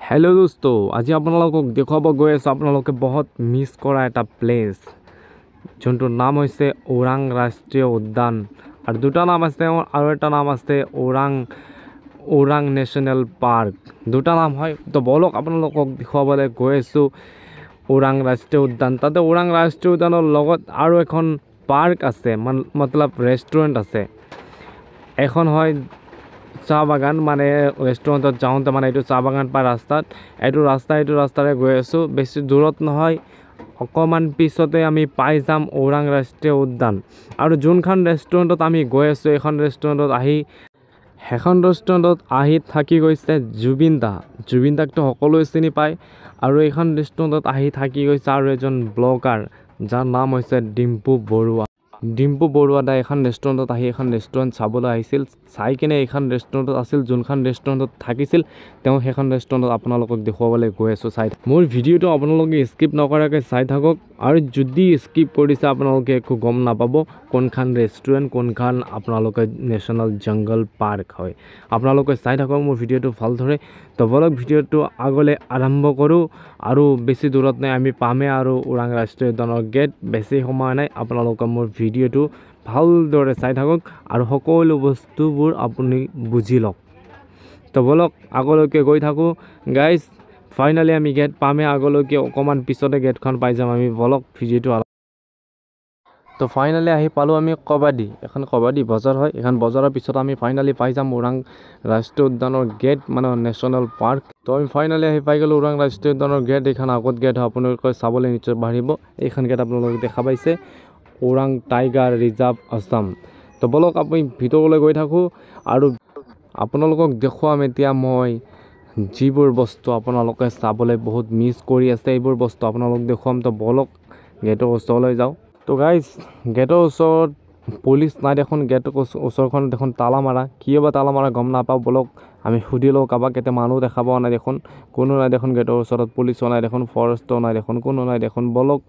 hello दोस्तों আজি আপোনালোকক দেখাব গৈ আছো আপোনালোকে বহুত মিস কৰা এটা প্লেস যোনটো নাম হৈছে ওৰাং ৰাষ্ট্ৰীয় উদ্যান আৰু দুটা নাম আছে আৰু এটা নাম আছে ওৰাং ন্যাশনাল পাৰ্ক দুটা নাম হয় তো বলক আপোনালোকক দেখাবলৈ গৈ আছো ওৰাং ৰাষ্ট্ৰীয় উদ্যান তাতে ওৰাং ৰাষ্ট্ৰীয় উদ্যানৰ লগত আৰু এখন পাৰ্ক আছে মতলব ৰেষ্টুৰেণ্ট আছে এখন হয় চাহ বাগান মানে ৰেষ্টুৰেণ্টত যাওঁতে মানে এইটো চাহ বাগান পাই এইটো ৰাস্তাৰে গৈ আছো বেছি দূৰত নহয় অকমান পিছতে আমি পাই যাম ওৰাং ৰাষ্ট্ৰীয় উদ্যান আৰু যোনখন ৰেষ্টুৰেণ্টত আমি গৈ আছো এখন ৰেষ্টুৰেণ্টত আহি থাকি গৈছে জুবিন দাকটো সকলোৱে চিনি পায় আৰু এইখন ৰেষ্টুৰেণ্টত আহি থাকি গৈছে আৰু এজন ব্লগাৰ যাৰ নাম হৈছে ডিম্পু বৰুৱা দা এখন ৰেষ্টুৰেণ্টত আহি এখন ৰেষ্টুৰেণ্ট চাবলৈ আহিছিল চাই কিনে এইখন ৰেষ্টুৰেণ্টত আছিল যোনখন ৰেষ্টুৰেণ্টত থাকিছিল তেওঁ সেইখন ৰেষ্টুৰেণ্টত আপোনালোকক দেখুৱাবলৈ গৈ আছো চাই মোৰ ভিডিঅ'টো আপোনালোকে স্কিপ নকৰাকৈ চাই থাকক আৰু যদি স্কিপ কৰিছে আপোনালোকে একো গম নাপাব কোনখন ৰেষ্টুৰেণ্ট কোনখন আপোনালোকে নেশ্যনেল জংগল পাৰ্ক হয় আপোনালোকে চাই থাকক মোৰ ভিডিঅ'টো ভালদৰে তো বলক ভিডিঅ'টো আগলৈ আৰম্ভ কৰোঁ আৰু বেছি দূৰত নাই আমি পামে আৰু ওৰাং ৰাষ্ট্ৰীয় উদ্যানৰ গেট বেছি সময় নাই আপোনালোকে মোৰ ভিডিঅ'টো ভালদৰে চাই থাকক আৰু সকলো বস্তুবোৰ আপুনি বুজি লওক তো বলক আগলৈকে গৈ থাকোঁ গাইজ ফাইনালি আমি গেট পামে আগলৈকে অকণমান পিছতে গেটখন পাই যাম আমি বলক ভিডিঅ'টো তো ফাইনালি আহি পালোঁ আমি এখন কবাডী বজাৰ হয় এখন বজাৰৰ পিছত আমি ফাইনালি পাই যাম ওৰাং ৰাষ্ট্ৰীয় উদ্যানৰ গেট মানে নেশ্যনেল পাৰ্ক তো আমি ফাইনালি আহি পাই গ'লোঁ ওৰাং ৰাষ্ট্ৰীয় উদ্যানৰ গেট এইখন আগত গেট হয় আপোনালোকে চাবলৈ নিশ্চয় বাঢ়িব এইখন গেট আপোনালোকে দেখা পাইছে ওৰাং টাইগাৰ ৰিজাৰ্ভ আছাম তো বলক আমি ভিতৰলৈ গৈ থাকোঁ আৰু আপোনালোকক দেখুৱাম এতিয়া মই যিবোৰ বস্তু আপোনালোকে চাবলৈ বহুত মিছ কৰি আছে এইবোৰ বস্তু আপোনালোক দেখুৱাম তো বলক গেটৰ ওচৰলৈ যাওঁ তো গাইজ গেটৰ ওচৰত পুলিচ নাই দেখোন গেটৰ ওচৰখন দেখোন তালা মাৰা কিয় বা তালা মাৰা গম নাপাওঁ বলক আমি সুধি লওঁ কাৰোবাক এতিয়া মানুহ দেখা পোৱা নাই দেখোন কোনো নাই দেখোন গেটৰ ওচৰত পুলিচো নাই দেখোন ফৰেষ্টৰ নাই দেখোন কোনো নাই দেখোন বলক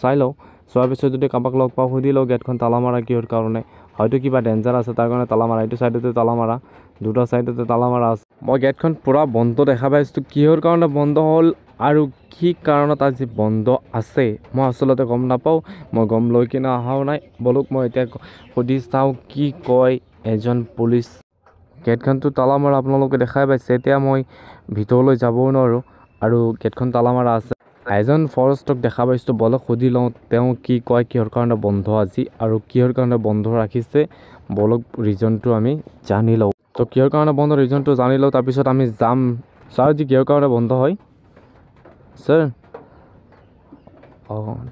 চাই লওঁ চোৱাৰ পিছত যদি কাৰোবাক লগ পাওঁ সুধি লওঁ গেটখন তালা মাৰা কিহৰ কাৰণে হয়তো কিবা ডেঞ্জাৰ আছে তাৰ কাৰণে তালা মাৰা এইটো চাইডতে তালা মাৰা দুটা চাইডতে তালা মাৰা আছে মই গেটখন পূৰা বন্ধ দেখা পাইছোঁ কিহৰ কাৰণে বন্ধ হ'ল আৰু কি কাৰণত আজি বন্ধ আছে মই আচলতে গম নাপাওঁ মই গম লৈ কিনে অহাও নাই বলক মই এতিয়া সুধি চাওঁ কি কয় এজন পুলিচ গেটখনটো তালা মাৰা আপোনালোকে দেখাই পাইছে এতিয়া মই ভিতৰলৈ যাবও নোৱাৰোঁ আৰু গেটখন তালা মাৰা আছে এজন ফৰেষ্টক দেখা পাইছোঁ বলক সুধি লওঁ তেওঁ কি কয় কিহৰ কাৰণে বন্ধ আজি আৰু কিহৰ কাৰণে বন্ধ ৰাখিছে বলক ৰিজনটো আমি জানি লওঁ তো কিহৰ কাৰণে বন্ধ ৰিজনটো জানি লওঁ তাৰপিছত আমি যাম ছাৰ আজি কিহৰ কাৰণে বন্ধ হয় ছাৰ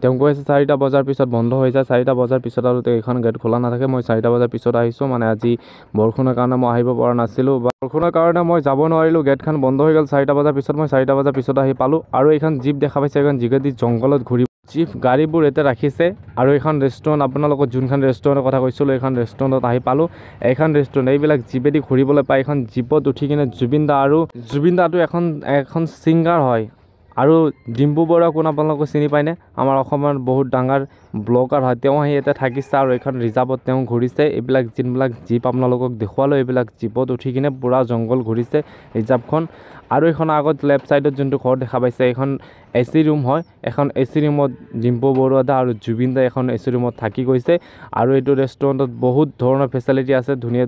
তেওঁ কৈ আছে 4টা বজাৰ পিছত বন্ধ হৈ যায় 4টা বজাৰ পিছত আৰু এইখন গেট খোলা নাথাকে মই 4টা বজাৰ পিছত আহিছোঁ মানে আজি বৰষুণৰ কাৰণে মই আহিব পৰা নাছিলোঁ বা বৰষুণৰ কাৰণে মই যাব নোৱাৰিলোঁ গেটখন বন্ধ হৈ গ'ল 4টা বজাৰ পিছত মই 4টা বজাৰ পিছত আহি পালোঁ আৰু এইখন জীপ দেখা পাইছে এইখন জিগদি জংঘলত ঘূৰি জীপ গাড়ীবোৰ এতিয়া ৰাখিছে আৰু এইখন ৰেষ্টুৰেণ্ট আপোনালোকক যোনখন ৰেষ্টুৰেণ্টৰ কথা কৈছিলোঁ এইখন ৰেষ্টুৰেণ্টত আহি পালোঁ এইখন ৰেষ্টুৰেণ্ট এইবিলাক জীপেদি ঘূৰিবলৈ পায় এইখন জীপত উঠি কিনে জুবিন দাটো এখন ছিংগাৰ হয় আৰু ডিম্পু বৰুৱা কোন আপোনালোকে চিনি পায়নে আমাৰ অসমৰ বহুত ডাঙৰ ব্লগাৰ হয় তেওঁ আহি ইয়াতে থাকিছে আৰু এইখন ৰিজাৰ্ভত তেওঁ ঘূৰিছে এইবিলাক যোনবিলাক জীপ আপোনালোকক দেখুৱালোঁ এইবিলাক জীপত উঠি কিনে পূৰা জংঘল ঘূৰিছে ৰিজাৰ্ভখন আৰু এইখন আগত লেফ্ট ছাইডত যোনটো ঘৰ দেখা পাইছে এইখন AC ৰুম হয় এখন AC ৰুমত ডিম্পু বৰুৱা দা আৰু জুবিন দা এখন AC ৰুমত থাকি গৈছে আৰু এইটো ৰেষ্টুৰেণ্টত বহুত ধৰণৰ ফেচিলিটি আছে ধুনীয়া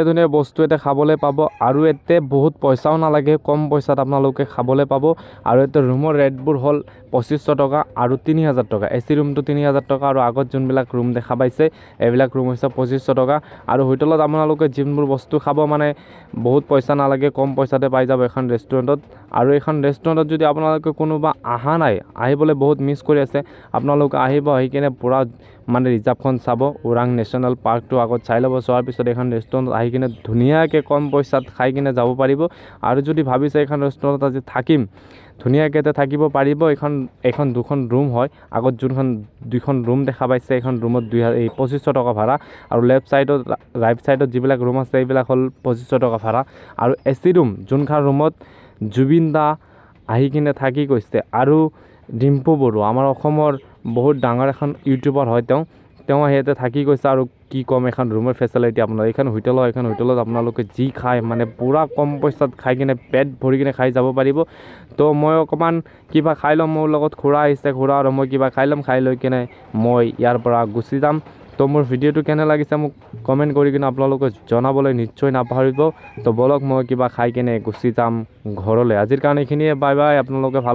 ধুনীয়া বস্তু এটা খাবলৈ পাব আৰু ইয়াতে বহুত পইচাও নালাগে কম পইচাত আপোনালোকে খাবলৈ পাব আৰু ইয়াতে ৰুমৰ ৰেটবোৰ হ'ল 2500 টকা আৰু 3000 টকা AC ৰুমটো 3000 টকা আৰু আগত যোনবিলাক ৰুম দেখা পাইছে এইবিলাক ৰুম হৈছে 2500 টকা আৰু হোটেলত আপোনালোকে যোনবোৰ বস্তু খাব মানে বহুত পইচা নালাগে কম পইচাতে পাই যাব এখন ৰেষ্টুৰেণ্টত আৰু এইখন ৰেষ্টুৰেণ্টত যদি আপোনালোকে কোনোবা অহা নাই আহিবলৈ বহুত মিছ কৰি আছে আপোনালোকে আহিব আহি কিনে পূৰা মানে ৰিজাৰ্ভখন চাব ওৰাং নেশ্যনেল পাৰ্কটো আগত চাই ল'ব চোৱাৰ পিছত এখন ৰেষ্টুৰেণ্টত আহি কিনে ধুনীয়াকৈ কম পইচাত খাই কিনে যাব পাৰিব আৰু যদি ভাবিছে এখন ৰেষ্টুৰেণ্টত আজি থাকিম ধুনীয়াকৈ থাকিব পাৰিব এইখন দুখন ৰুম হয় আগত যোনখন দুখন ৰুম দেখা পাইছে এইখন ৰুমত 2500 টকা ভাড়া আৰু লেফ্ট ছাইডত ৰাইট ছাইডত যিবিলাক ৰুম আছে এইবিলাক হ'ল 2500 টকা ভাড়া আৰু AC ৰুম যোনখন ৰুমত জুবিন দা আহি কিনে থাকি গৈছে আৰু ডিম্পু বৰুৱা আমাৰ অসমৰ বহুত ডাঙৰ এখন ইউটিউবাৰ হয় তেওঁ ইয়াতে থাকি গৈছে আৰু কি ক'ম এখন ৰুমৰ ফেচিলিটি আপোনাৰ এইখন হোটেলত আপোনালোকে যি খায় মানে পূৰা কম পইচাত খাই কিনে পেট ভৰি কিনে খাই যাব পাৰিব তো মই অকণমান কিবা খাই ল'ম মোৰ লগত খুৰা আহিছে খুৰা আৰু মই কিবা খাই ল'ম খাই লৈ কিনে মই ইয়াৰ পৰা গুচি যাম তো মোৰ ভিডিঅ'টো কেনে লাগিছে মোক কমেণ্ট কৰি কিনে আপোনালোকে জনাবলৈ নিশ্চয় নাপাহৰিব তো বলক মই কিবা খাই কিনে গুচি যাম ঘৰলৈ আজিৰ কাৰণে এইখিনিয়ে বাই বাই আপোনালোকে ভাল